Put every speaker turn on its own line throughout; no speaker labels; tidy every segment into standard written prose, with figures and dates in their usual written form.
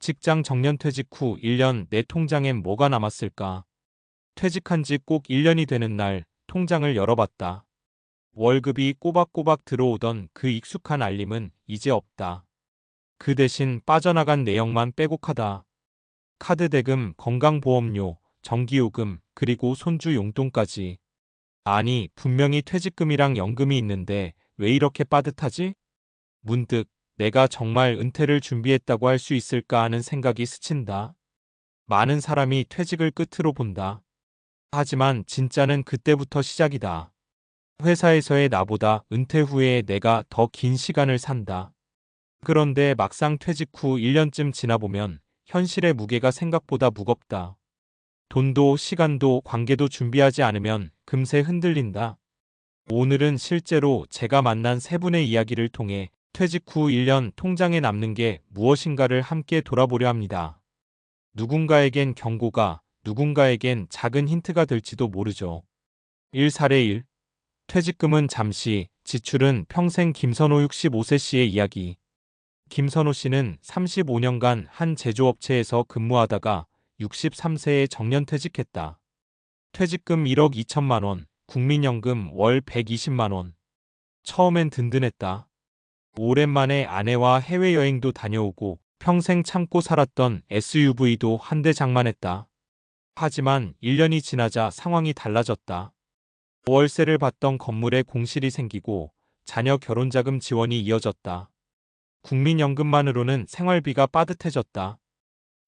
직장 정년퇴직 후 1년 내 통장엔 뭐가 남았을까? 퇴직한 지 꼭 1년이 되는 날 통장을 열어봤다. 월급이 꼬박꼬박 들어오던 그 익숙한 알림은 이제 없다. 그 대신 빠져나간 내역만 빼곡하다. 카드 대금, 건강보험료, 전기요금, 그리고 손주 용돈까지. 아니, 분명히 퇴직금이랑 연금이 있는데 왜 이렇게 빠듯하지? 문득 내가 정말 은퇴를 준비했다고 할 수 있을까 하는 생각이 스친다. 많은 사람이 퇴직을 끝으로 본다. 하지만 진짜는 그때부터 시작이다. 회사에서의 나보다 은퇴 후에 내가 더 긴 시간을 산다. 그런데 막상 퇴직 후 1년쯤 지나보면 현실의 무게가 생각보다 무겁다. 돈도 시간도 관계도 준비하지 않으면 금세 흔들린다. 오늘은 실제로 제가 만난 세 분의 이야기를 통해 퇴직 후 1년 통장에 남는 게 무엇인가를 함께 돌아보려 합니다. 누군가에겐 경고가, 누군가에겐 작은 힌트가 될지도 모르죠. 1사례 1. 퇴직금은 잠시, 지출은 평생. 김선호 65세 씨의 이야기. 김선호 씨는 35년간 한 제조업체에서 근무하다가 63세에 정년퇴직했다. 퇴직금 1억 2천만 원, 국민연금 월 120만 원. 처음엔 든든했다. 오랜만에 아내와 해외여행도 다녀오고 평생 참고 살았던 SUV도 한 대 장만했다. 하지만 1년이 지나자 상황이 달라졌다. 월세를 받던 건물에 공실이 생기고 자녀 결혼자금 지원이 이어졌다. 국민연금만으로는 생활비가 빠듯해졌다.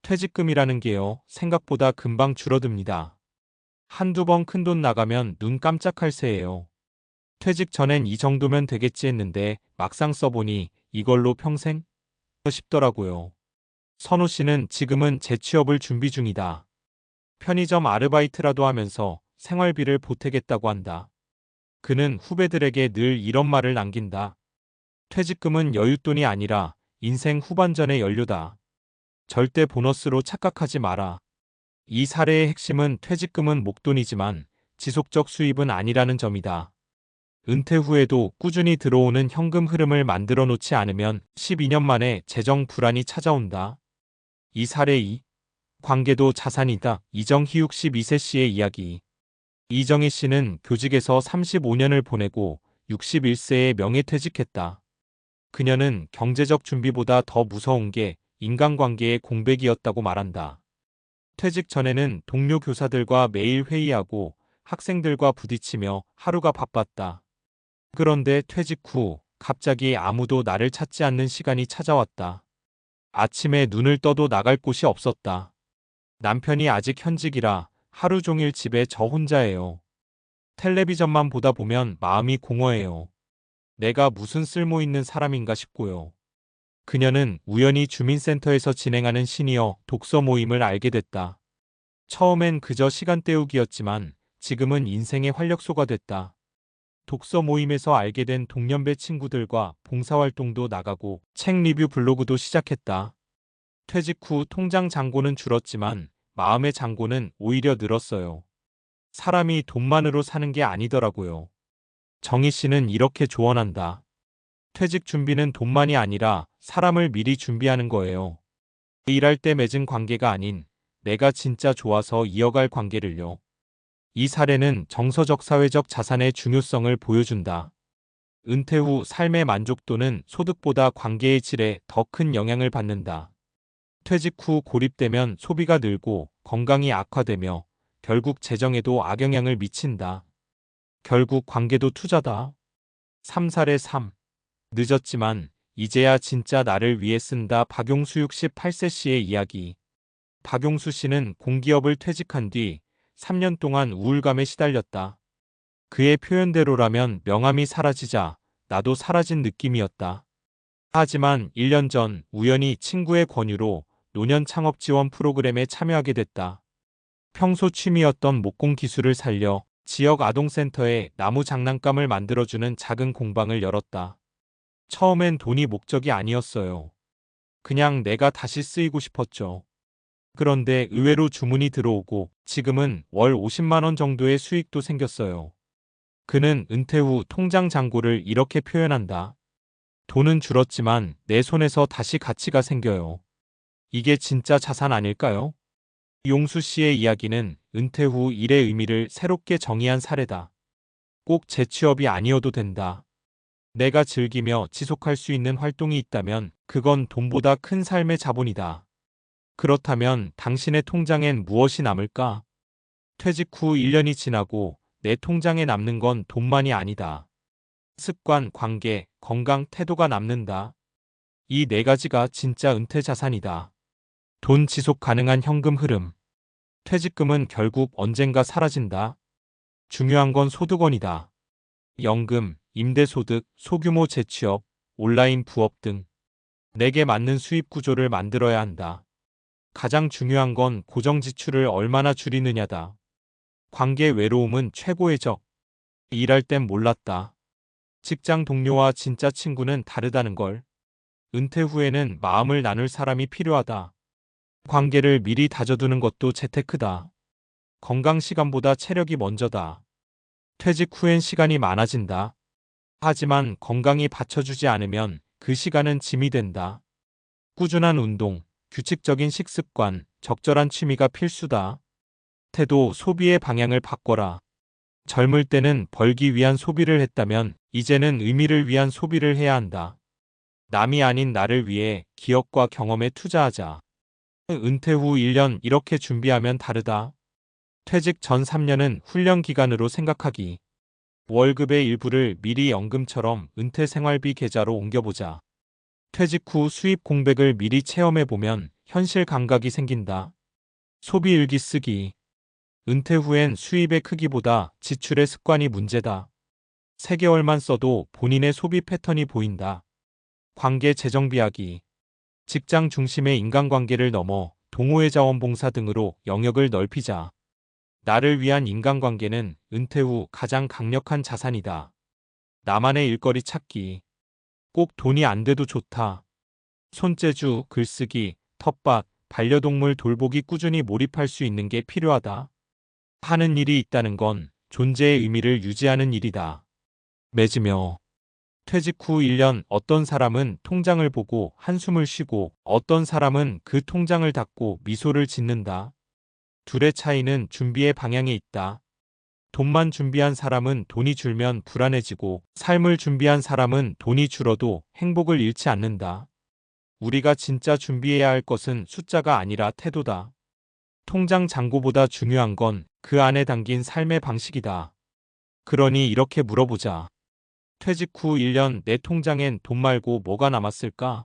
퇴직금이라는 게요, 생각보다 금방 줄어듭니다. 한두 번 큰돈 나가면 눈 깜짝할 새예요. 퇴직 전엔 이 정도면 되겠지 했는데 막상 써보니 이걸로 평생? 싶더라고요. 선호 씨는 지금은 재취업을 준비 중이다. 편의점 아르바이트라도 하면서 생활비를 보태겠다고 한다. 그는 후배들에게 늘 이런 말을 남긴다. 퇴직금은 여윳돈이 아니라 인생 후반전의 연료다. 절대 보너스로 착각하지 마라. 이 사례의 핵심은 퇴직금은 목돈이지만 지속적 수입은 아니라는 점이다. 은퇴 후에도 꾸준히 들어오는 현금 흐름을 만들어 놓지 않으면 12년 만에 재정 불안이 찾아온다. 이 사례 2. 관계도 자산이다. 이정희 62세 씨의 이야기. 이정희 씨는 교직에서 35년을 보내고 61세에 명예퇴직했다. 그녀는 경제적 준비보다 더 무서운 게 인간관계의 공백이었다고 말한다. 퇴직 전에는 동료 교사들과 매일 회의하고 학생들과 부딪히며 하루가 바빴다. 그런데 퇴직 후 갑자기 아무도 나를 찾지 않는 시간이 찾아왔다. 아침에 눈을 떠도 나갈 곳이 없었다. 남편이 아직 현직이라 하루 종일 집에 저 혼자예요. 텔레비전만 보다 보면 마음이 공허해요. 내가 무슨 쓸모 있는 사람인가 싶고요. 그녀는 우연히 주민센터에서 진행하는 시니어 독서 모임을 알게 됐다. 처음엔 그저 시간 때우기였지만 지금은 인생의 활력소가 됐다. 독서 모임에서 알게 된 동년배 친구들과 봉사활동도 나가고 책 리뷰 블로그도 시작했다. 퇴직 후 통장 잔고는 줄었지만 마음의 잔고는 오히려 늘었어요. 사람이 돈만으로 사는 게 아니더라고요. 정희 씨는 이렇게 조언한다. 퇴직 준비는 돈만이 아니라 사람을 미리 준비하는 거예요. 일할 때 맺은 관계가 아닌 내가 진짜 좋아서 이어갈 관계를요. 이 사례는 정서적 사회적 자산의 중요성을 보여준다. 은퇴 후 삶의 만족도는 소득보다 관계의 질에 더 큰 영향을 받는다. 퇴직 후 고립되면 소비가 늘고 건강이 악화되며 결국 재정에도 악영향을 미친다. 결국 관계도 투자다. 3사례 3. 늦었지만 이제야 진짜 나를 위해 쓴다. 박용수 68세 씨의 이야기. 박용수 씨는 공기업을 퇴직한 뒤 3년 동안 우울감에 시달렸다. 그의 표현대로라면 명함이 사라지자 나도 사라진 느낌이었다. 하지만 1년 전 우연히 친구의 권유로 노년 창업 지원 프로그램에 참여하게 됐다. 평소 취미였던 목공 기술을 살려 지역 아동센터에 나무 장난감을 만들어주는 작은 공방을 열었다. 처음엔 돈이 목적이 아니었어요. 그냥 내가 다시 쓰이고 싶었죠. 그런데 의외로 주문이 들어오고 지금은 월 50만 원 정도의 수익도 생겼어요. 그는 은퇴 후 통장 잔고를 이렇게 표현한다. 돈은 줄었지만 내 손에서 다시 가치가 생겨요. 이게 진짜 자산 아닐까요? 용수 씨의 이야기는 은퇴 후 일의 의미를 새롭게 정의한 사례다. 꼭 재취업이 아니어도 된다. 내가 즐기며 지속할 수 있는 활동이 있다면 그건 돈보다 큰 삶의 자본이다. 그렇다면 당신의 통장엔 무엇이 남을까? 퇴직 후 1년이 지나고 내 통장에 남는 건 돈만이 아니다. 습관, 관계, 건강, 태도가 남는다. 이 네 가지가 진짜 은퇴 자산이다. 돈 지속 가능한 현금 흐름. 퇴직금은 결국 언젠가 사라진다. 중요한 건 소득원이다. 연금, 임대소득, 소규모 재취업, 온라인 부업 등 내게 맞는 수입 구조를 만들어야 한다. 가장 중요한 건 고정 지출을 얼마나 줄이느냐다. 관계 외로움은 최고의 적. 일할 땐 몰랐다. 직장 동료와 진짜 친구는 다르다는 걸. 은퇴 후에는 마음을 나눌 사람이 필요하다. 관계를 미리 다져두는 것도 재테크다. 건강 시간보다 체력이 먼저다. 퇴직 후엔 시간이 많아진다. 하지만 건강이 받쳐주지 않으면 그 시간은 짐이 된다. 꾸준한 운동, 규칙적인 식습관, 적절한 취미가 필수다. 태도, 소비의 방향을 바꿔라. 젊을 때는 벌기 위한 소비를 했다면 이제는 의미를 위한 소비를 해야 한다. 남이 아닌 나를 위해 기억과 경험에 투자하자. 은퇴 후 1년 이렇게 준비하면 다르다. 퇴직 전 3년은 훈련 기간으로 생각하기. 월급의 일부를 미리 연금처럼 은퇴 생활비 계좌로 옮겨보자. 퇴직 후 수입 공백을 미리 체험해보면 현실 감각이 생긴다. 소비 일기 쓰기. 은퇴 후엔 수입의 크기보다 지출의 습관이 문제다. 3개월만 써도 본인의 소비 패턴이 보인다. 관계 재정비하기. 직장 중심의 인간관계를 넘어 동호회 자원봉사 등으로 영역을 넓히자. 나를 위한 인간관계는 은퇴 후 가장 강력한 자산이다. 나만의 일거리 찾기. 꼭 돈이 안 돼도 좋다. 손재주, 글쓰기, 텃밭, 반려동물 돌보기 꾸준히 몰입할 수 있는 게 필요하다. 하는 일이 있다는 건 존재의 의미를 유지하는 일이다. 맺으며. 퇴직 후 1년 어떤 사람은 통장을 보고 한숨을 쉬고 어떤 사람은 그 통장을 닫고 미소를 짓는다. 둘의 차이는 준비의 방향에 있다. 돈만 준비한 사람은 돈이 줄면 불안해지고 삶을 준비한 사람은 돈이 줄어도 행복을 잃지 않는다. 우리가 진짜 준비해야 할 것은 숫자가 아니라 태도다. 통장 잔고보다 중요한 건 그 안에 담긴 삶의 방식이다. 그러니 이렇게 물어보자. 퇴직 후 1년 내 통장엔 돈 말고 뭐가 남았을까?